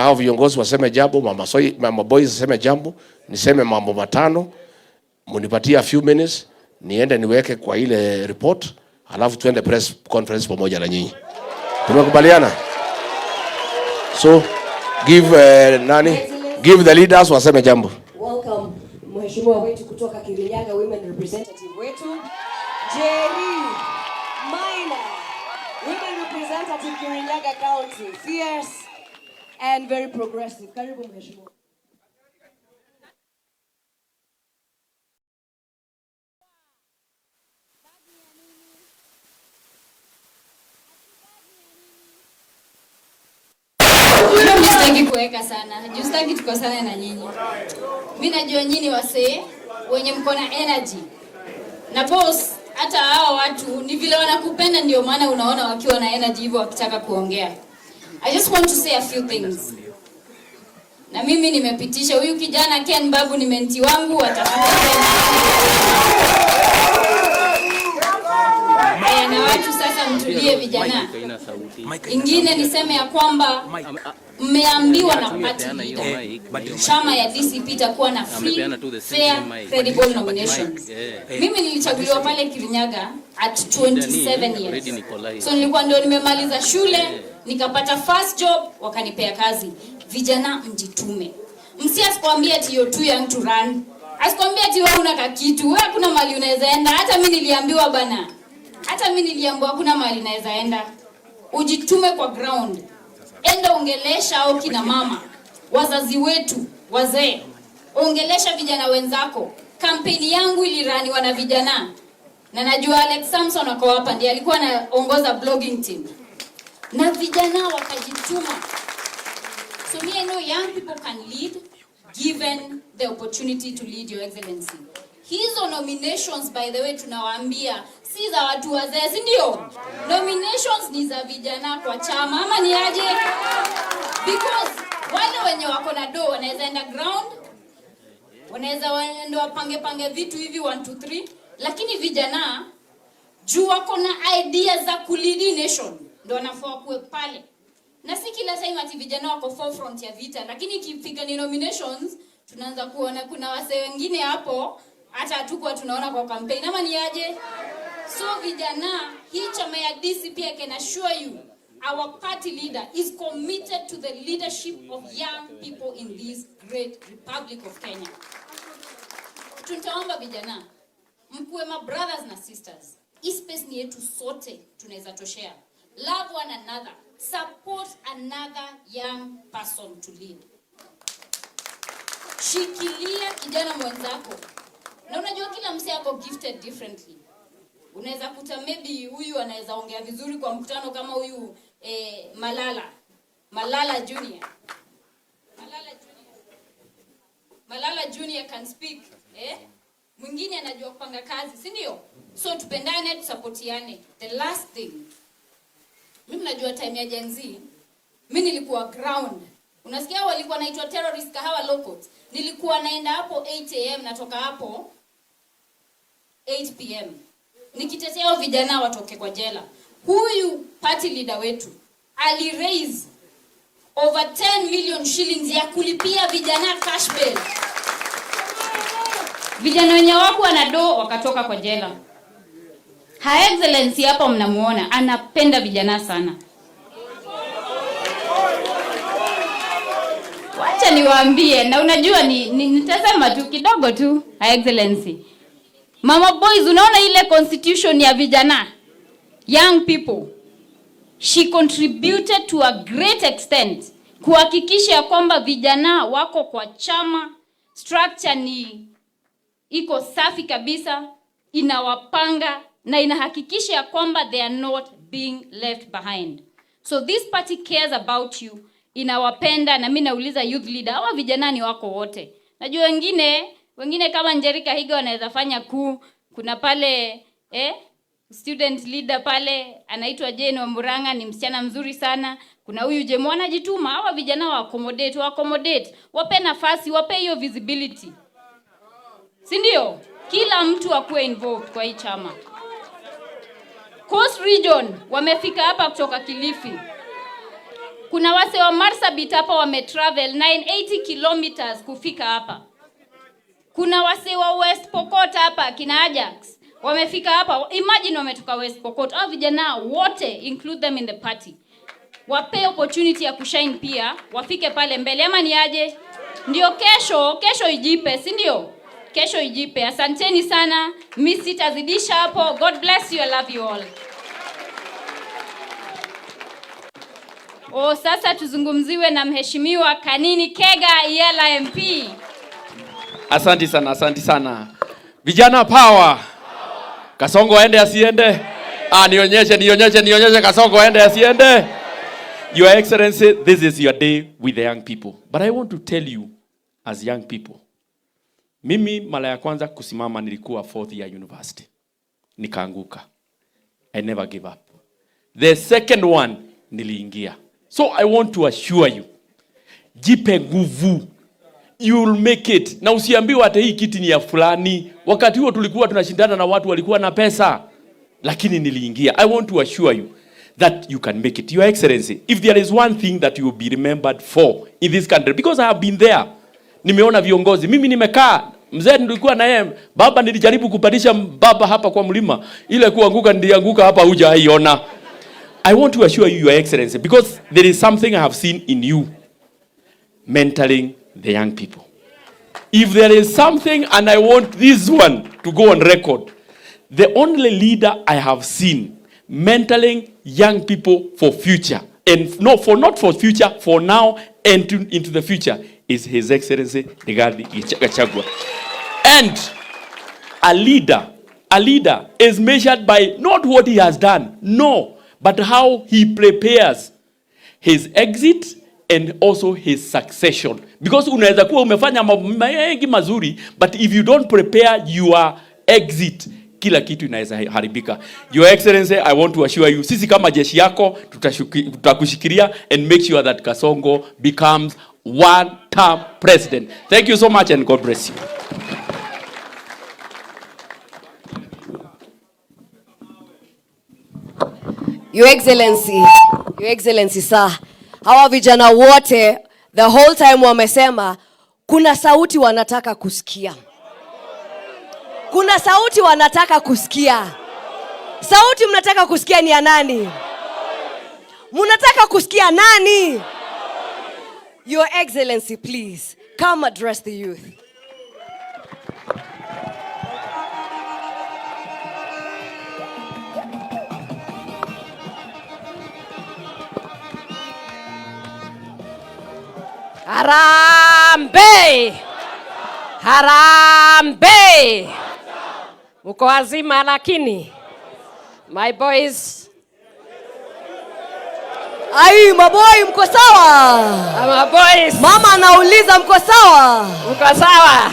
hao viongozi waseme jambo, mama boys waseme jambo, niseme mambo matano, munipatie a few minutes, niende niweke kwa ile report, alafu tuende press conference pamoja na nyinyi. Tumekubaliana? So give give the leaders waseme jambo. Welcome mheshimiwa wetu kutoka Kirinyaga, women representative wetu Jerry Maina, women representative Kirinyaga County, fierce and very progressive. Karibu mheshimiwa. Kuweka sana. Justaki tuko sana na nyinyi. Mimi najua nyinyi wasee wenye mko na energy. Na boss, hata hao watu ni vile wanakupenda ndio maana unaona wakiwa na energy hivyo wakitaka kuongea. I just want to say a few things. Na mimi nimepitisha huyu kijana Ken Babu ni menti wangu atafuta. Na watu sasa mtulie vijana. Ingine niseme ya kwamba mmeambiwa na party leader chama ya DCP itakuwa na free, fair, credible nominations. Mimi nilichaguliwa pale Kirinyaga at 27 years. So nilikuwa ndio nimemaliza shule, nikapata first job, wakanipea kazi. Vijana mjitume. Msiasikwambia ati you're too young to run. Asikwambia ati wewe una kakitu, wewe hakuna mahali unaweza enda. Hata mimi niliambiwa bana. Hata mimi niliambiwa hakuna mahali naweza enda. Ujitume kwa ground. Enda ongelesha au kina mama, wazazi wetu, wazee. Ongelesha vijana wenzako. Kampeni yangu iliraniwa na vijana. Na najua Alex Samson wako hapa ndiye alikuwa anaongoza blogging team. Na vijana wakajituma. So me I know young people can lead given the opportunity to lead, Your Excellency. Hizo nominations by the way tunawaambia si za watu wazee, si ndio? Nominations ni za vijana kwa chama ama ni aje? Because wale wenye wako na do wanaweza enda ground, wanaweza waende wapange vitu hivi 1 2 3, lakini vijana juu wako na ideas za kulead nation ndio wanafaa kuwe pale. Na si kila time ati vijana wako forefront ya vita, lakini ikifika ni nominations tunaanza kuona kuna wase wengine hapo hata hatukuwa tunaona kwa campaign ama ni aje? So vijana, hii chama ya DCP I can assure you our party leader is committed to the leadership of young people in this great Republic of Kenya. Tuntaomba vijana mkuwe ma brothers na sisters. Hii space ni yetu sote tunaweza toshea. Love one another, support another young person to lead. Shikilia kijana mwenzako. Na unajua kila msee ako gifted differently. Unaweza kuta maybe huyu anaweza ongea vizuri kwa mkutano kama huyu Malala Junior. Malala Junior can speak, mwingine anajua kupanga kazi, si ndio? So tupendane, tusapotiane. The last thing. Mimi najua time ya Gen Z, mimi nilikuwa ground. Unasikia walikuwa naitwa terrorist kahawa locals. Nilikuwa naenda hapo 8 am natoka hapo 8 pm. Nikitetea vijana watoke kwa jela. Huyu party leader wetu ali raise over 10 million shillings ya kulipia vijana cash bail. Vijana wenye wako wanado wakatoka kwa jela. Her Excellency hapa mnamuona anapenda vijana sana. Wacha niwaambie na unajua nitasema tu kidogo tu, Her Excellency. Mama boys, unaona ile constitution ya vijana, young people, she contributed to a great extent kuhakikisha kwamba vijana wako kwa chama, structure ni iko safi kabisa, inawapanga na inahakikisha kwamba they are not being left behind. So this party cares about you, inawapenda. Na mimi nauliza youth leader, hawa vijana ni wako wote. Najua wengine kama Njeri Kahiga wanaweza fanya kuna pale student leader pale anaitwa Jane Wamburanga, ni msichana mzuri sana. Kuna huyu Jemo anajituma. Hawa vijana wa accommodate, wape nafasi, wape hiyo visibility. Si ndio? Kila mtu akuwe involved kwa hii chama. Coast Region wamefika hapa kutoka Kilifi. Kuna wase wa Marsabit hapa wametravel 980 kilometers kufika hapa. Kuna wase wa West Pokot hapa kina Ajax wamefika hapa. Imagine wametoka West Pokot. Hao vijana wote, include them in the party. Wape opportunity ya kushine pia, wafike pale mbele ama ni aje? Ndio kesho ijipe, si ndio? Kesho ijipe. Asanteni sana. Mimi sitazidisha hapo. God bless you. I love you all. Sasa tuzungumziwe na mheshimiwa Kanini Kega Iyela MP. Asante sana. Vijana power. Kasongo aende asiende? Nionyeshe Kasongo aende asiende? Your Excellency, this is your day with the young people. But I want to tell you as young people. Mimi mara ya kwanza kusimama nilikuwa 4th year university. Nikaanguka. I never give up. The second one niliingia. So I want to assure you, jipe nguvu. You will make it. Na usiambiwe hata hii kiti ni ya fulani. Wakati huo tulikuwa tunashindana na watu walikuwa na pesa. Lakini niliingia. I want to assure you that you can make it. Your Excellency, if there is one thing that you will be remembered for in this country, because I have been there. Nimeona viongozi. Mimi nimekaa. Mzee nilikuwa na yeye. Baba nilijaribu kupandisha baba hapa kwa mlima. Ile kuanguka nilianguka hapa hujaiona. I want to assure you, Your Excellency, because there is something I have seen in you, mentoring the young people. If there is something, and I want this one to go on record, the only leader I have seen mentoring young people for future, and not for future, for now and into the future, is His Excellency Rigathi Gachagua. And a leader is measured by not what he has done, no, but how he prepares his exit and also his succession. Because unaweza kuwa umefanya mengi mazuri, but if you don't prepare your exit, kila kitu inaweza haribika. Your Excellency, I want to assure you, sisi kama jeshi yako tutakushikilia and make sure that Kasongo becomes one-term president. Thank you so much and God bless you. Your Excellency sir, hawa vijana wote the whole time wamesema kuna sauti wanataka kusikia. Kuna sauti wanataka kusikia. Sauti mnataka kusikia ni ya nani? Mnataka kusikia nani? Your Excellency, please come address the youth. Harambe! Harambe! Mko wazima lakini? My boys. Ai, maboy mko sawa? My boys. Mama anauliza mko sawa? Mko sawa?